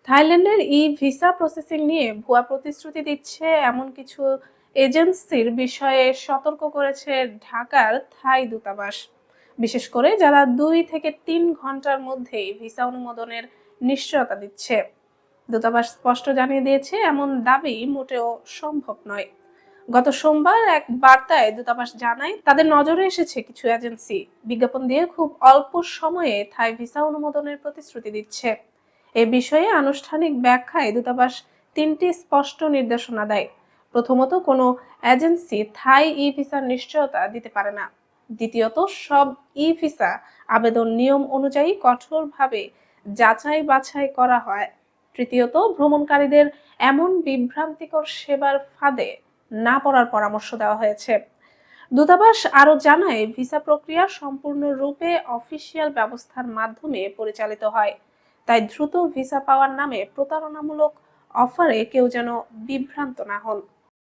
থাইল্যান্ডের visa processing নিয়ে ভুয়া প্রতিশ্রুতি দিচ্ছে এমন কিছু এজেন্সির বিষয়ে সতর্ক করেছে ঢাকার থাই দূতাবাস। বিশেষ করে যারা 2 থেকে 3 ঘন্টার মধ্যেই ভিসা অনুমোদনের নিশ্চয়তা দিচ্ছে। দূতাবাস স্পষ্ট জানিয়ে দিয়েছে এমন দাবি মোটেও সম্ভব নয়। গত সোমবার এক বার্তায় দূতাবাস জানায় তাদের নজরে এসেছে কিছু এজেন্সি বিজ্ঞাপন দিয়ে খুব অল্প সময়ে থাই ভিসা অনুমোদনের প্রতিশ্রুতি দিচ্ছে। এ বিষয়ে আনুষ্ঠানিক ব্যাখ্যায় দূতাবাস 3টি স্পষ্ট নির্দেশনা দেয়। প্রথমত, কোনো এজেন্সি থাই ভিসার নিশ্চয়তা দিতে পারে না। দ্বিতীয়ত, সব ভিসা আবেদন নিয়ম অনুযায়ী কঠোরভাবে যাচাই বাছাই করা হয়। তৃতীয়ত, ভ্রমণকারীদের এমন বিভ্রান্তিকর সেবার ফাঁদে না পড়ার পরামর্শ দেওয়া হয়েছে। দূতাবাস আরও জানায় ভিসা প্রক্রিয়া সম্পূর্ণরূপে অফিসিয়াল ব্যবস্থার মাধ্যমে পরিচালিত হয়, তাই দ্রুত ভিসা পাওয়ার নামে প্রতারণামূলক অফারে কেউ যেন বিভ্রান্ত না হন।